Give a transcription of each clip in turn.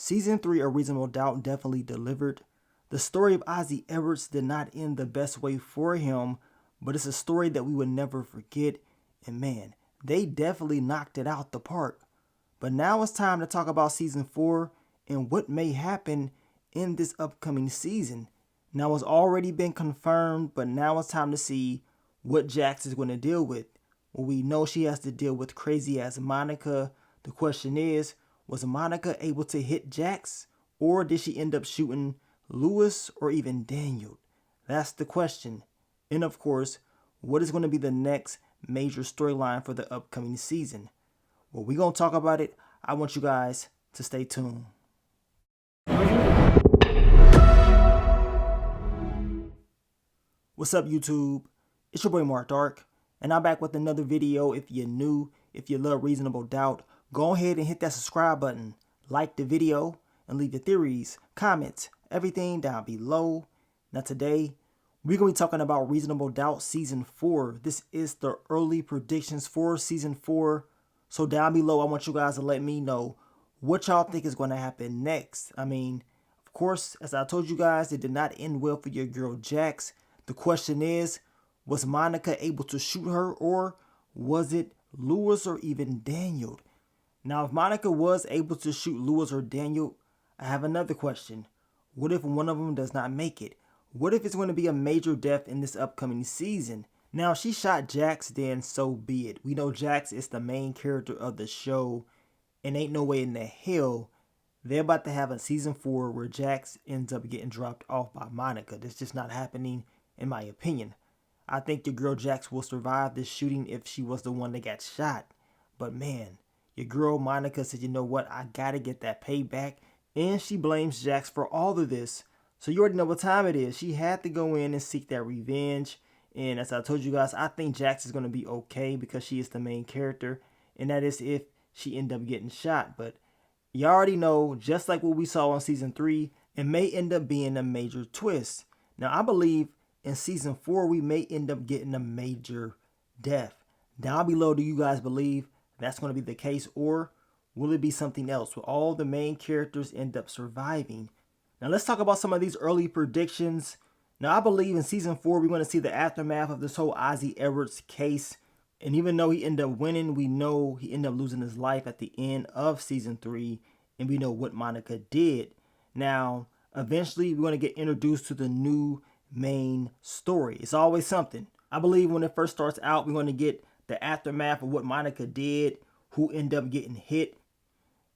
Season 3 of Reasonable Doubt definitely delivered. The story of Ozzy Edwards did not end the best way for him, but it's a story that we would never forget. And man, they definitely knocked it out the park. But now it's time to talk about Season 4 and what may happen in this upcoming season. Now it's already been confirmed, but now it's time to see what Jax is going to deal with. Well, we know she has to deal with crazy ass Monica. The question is, was Monica able to hit Jax, or did she end up shooting Lewis or even Daniel? That's the question. And of course, what is going to be the next major storyline for the upcoming season? Well, we're going to talk about it. I want you guys to stay tuned. What's up, YouTube? It's your boy Mark Dark, and I'm back with another video. If you're new, if you love Reasonable Doubt, go ahead and hit that subscribe button, like the video, and leave your theories, comments, everything down below. Now today, we're going to be talking about Reasonable Doubt Season 4. This is the early predictions for Season 4. So down below, I want you guys to let me know what y'all think is going to happen next. I mean, of course, as I told you guys, it did not end well for your girl Jax. The question is, was Monica able to shoot her, or was it Lewis or even Daniel? Now, if Monica was able to shoot Lewis or Daniel, I have another question. What if one of them does not make it? What if it's going to be a major death in this upcoming season? Now, if she shot Jax, then so be it. We know Jax is the main character of the show, and ain't no way in the hell they're about to have a Season 4 where Jax ends up getting dropped off by Monica. That's just not happening, in my opinion. I think your girl Jax will survive this shooting if she was the one that got shot. But man, your girl Monica said, you know what, I gotta get that payback. And she blames Jax for all of this. So you already know what time it is. She had to go in and seek that revenge. And as I told you guys, I think Jax is going to be okay because she is the main character. And that is if she end up getting shot. But you already know, just like what we saw on Season 3, it may end up being a major twist. Now, I believe in Season 4, we may end up getting a major death. Down below, do you guys believe that's going to be the case, or will it be something else? Will all the main characters end up surviving? Now, let's talk about some of these early predictions. Now, I believe in Season 4, we're going to see the aftermath of this whole Ozzy Edwards case. And even though he ended up winning, we know he ended up losing his life at the end of Season 3. And we know what Monica did. Now, eventually, we're going to get introduced to the new main story. It's always something. I believe when it first starts out, we're going to get the aftermath of what Monica did, who ended up getting hit.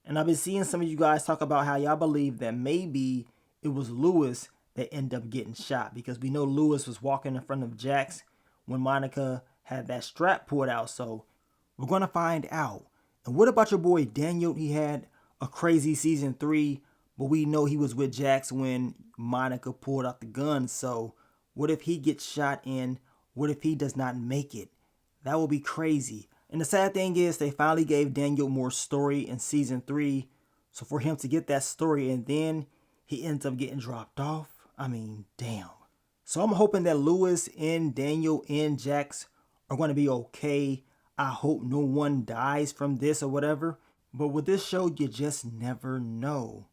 And I've been seeing some of you guys talk about how y'all believe that maybe it was Lewis that ended up getting shot, because we know Lewis was walking in front of Jax when Monica had that strap pulled out. So we're going to find out. And what about your boy Daniel? He had a crazy Season 3, but we know he was with Jax when Monica pulled out the gun. So what if he gets shot, and what if he does not make it? That would be crazy. And the sad thing is, they finally gave Daniel more story in Season 3. So for him to get that story and then he ends up getting dropped off, I mean, damn. So I'm hoping that Lewis and Daniel and Jax are going to be okay. I hope no one dies from this or whatever. But with this show, you just never know.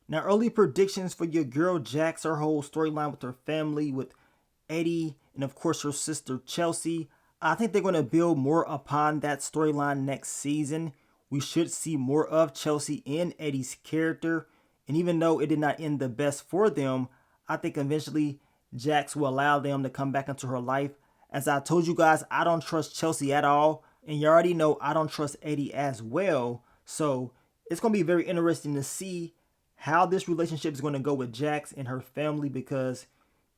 Now, early predictions for your girl Jax, her whole storyline with her family, with Eddie, and of course her sister Chelsea. I think they're going to build more upon that storyline next season. We should see more of Chelsea and Eddie's character. And even though it did not end the best for them, I think eventually Jax will allow them to come back into her life. As I told you guys, I don't trust Chelsea at all. And you already know I don't trust Eddie as well. So it's going to be very interesting to see how this relationship is going to go with Jax and her family, because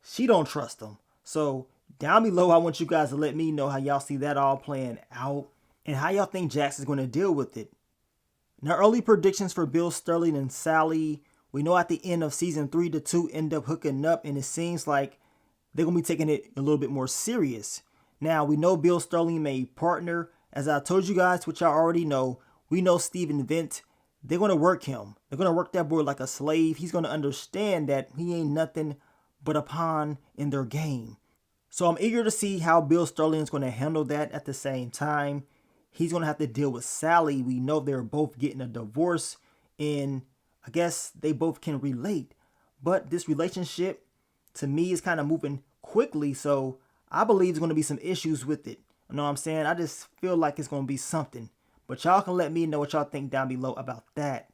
she don't trust them. So down below, I want you guys to let me know how y'all see that all playing out and how y'all think Jax is going to deal with it. Now, early predictions for Bill Sterling and Sally. We know at the end of Season 3, the two end up hooking up, and it seems like they're going to be taking it a little bit more serious. Now, we know Bill Sterling may partner. As I told you guys, which y'all already know, we know Steven Vent. They're going to work him. They're going to work that boy like a slave. He's going to understand that he ain't nothing but a pawn in their game. So I'm eager to see how Bill Sterling is going to handle that. At the same time, he's going to have to deal with Sally. We know they're both getting a divorce. and I guess they both can relate. But this relationship, to me, is kind of moving quickly, so I believe there's going to be some issues with it. You know what I'm saying? I just feel like it's going to be something. But y'all can let me know what y'all think down below about that.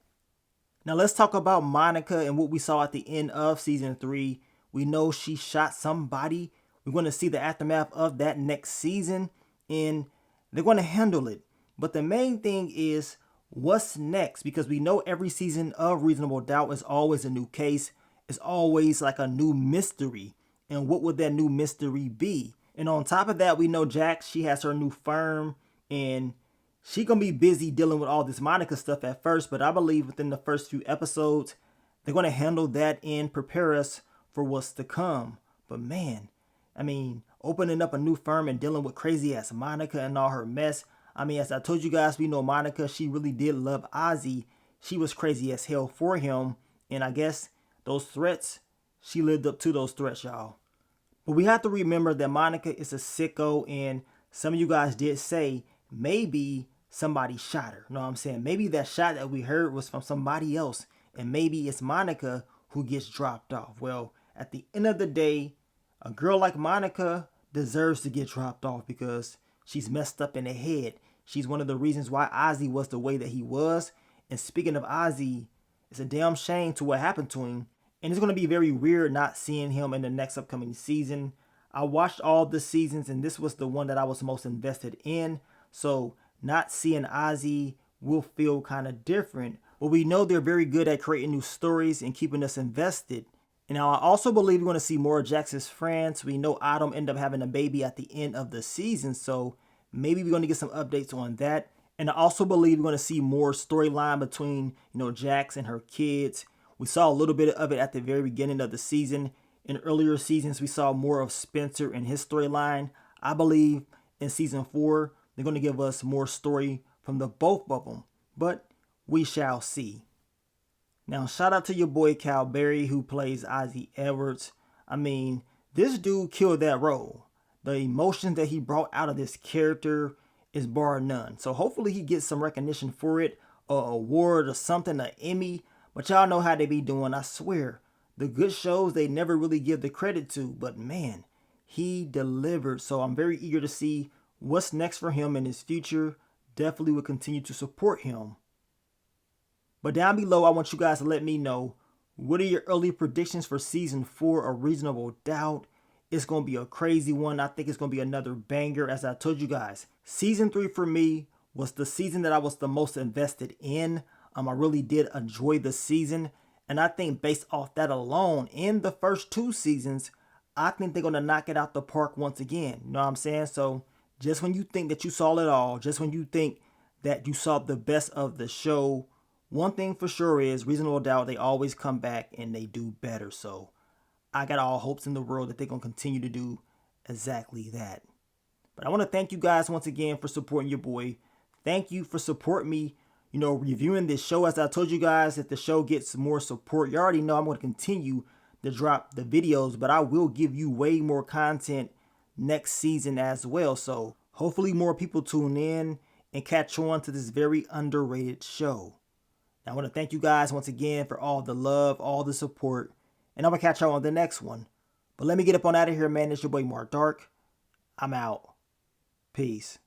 Now let's talk about Monica and what we saw at the end of season 3. We know she shot somebody. We're going to see the aftermath of that next season, and they're going to handle it. But the main thing is what's next, because we know every season of Reasonable Doubt is always a new case. It's always like a new mystery. And what would that new mystery be? And on top of that, we know Jax, she has her new firm, and she gonna be busy dealing with all this Monica stuff at first, but I believe within the first few episodes, they're gonna handle that and prepare us for what's to come. But man, I mean, opening up a new firm and dealing with crazy ass Monica and all her mess. I mean, as I told you guys, we know Monica, she really did love Ozzy. She was crazy as hell for him, and I guess those threats, she lived up to those threats, y'all. But we have to remember that Monica is a sicko, and some of you guys did say maybe somebody shot her. You know what I'm saying? Maybe that shot that we heard was from somebody else, and maybe it's Monica who gets dropped off. Well, at the end of the day, a girl like Monica deserves to get dropped off because she's messed up in the head. She's one of the reasons why Ozzy was the way that he was. And speaking of Ozzy, it's a damn shame to what happened to him. And it's going to be very weird not seeing him in the next upcoming season. I watched all the seasons, and this was the one that I was most invested in. So not seeing Ozzy will feel kind of different. But we know they're very good at creating new stories and keeping us invested. And now I also believe we're going to see more of Jax's friends. We know Autumn ended up having a baby at the end of the season, so maybe we're going to get some updates on that. And I also believe we're going to see more storyline between, Jax and her kids. We saw a little bit of it at the very beginning of the season. In earlier seasons, we saw more of Spencer and his storyline. I believe in season 4, they're going to give us more story from the both of them. But we shall see. Now, shout out to your boy Cal Berry, who plays Ozzy Edwards. I mean, this dude killed that role. The emotions that he brought out of this character is bar none. So hopefully he gets some recognition for it, a award or something, an Emmy. But y'all know how they be doing, I swear. The good shows, they never really give the credit to. But man, he delivered. So I'm very eager to see what's next for him in his future. Definitely will continue to support him. But down below, I want you guys to let me know, what are your early predictions for season 4 of Reasonable Doubt? It's going to be a crazy one. I think it's going to be another banger. As I told you guys, season 3 for me was the season that I was the most invested in. I really did enjoy the season. And I think based off that alone, in the first 2 seasons, I think they're going to knock it out the park once again. You know what I'm saying? So just when you think that you saw it all, just when you think that you saw the best of the show, one thing for sure is Reasonable Doubt, they always come back and they do better. So I got all hopes in the world that they're going to continue to do exactly that. But I want to thank you guys once again for supporting your boy. Thank you for supporting me, reviewing this show. As I told you guys, if the show gets more support, you already know I'm going to continue to drop the videos, but I will give you way more content next season as well. So hopefully more people tune in and catch on to this very underrated show. Now, I want to thank you guys once again for all the love, all the support, and I'm going to catch y'all on the next one. But let me get up on out of here, man. It's your boy Mark Dark. I'm out. Peace.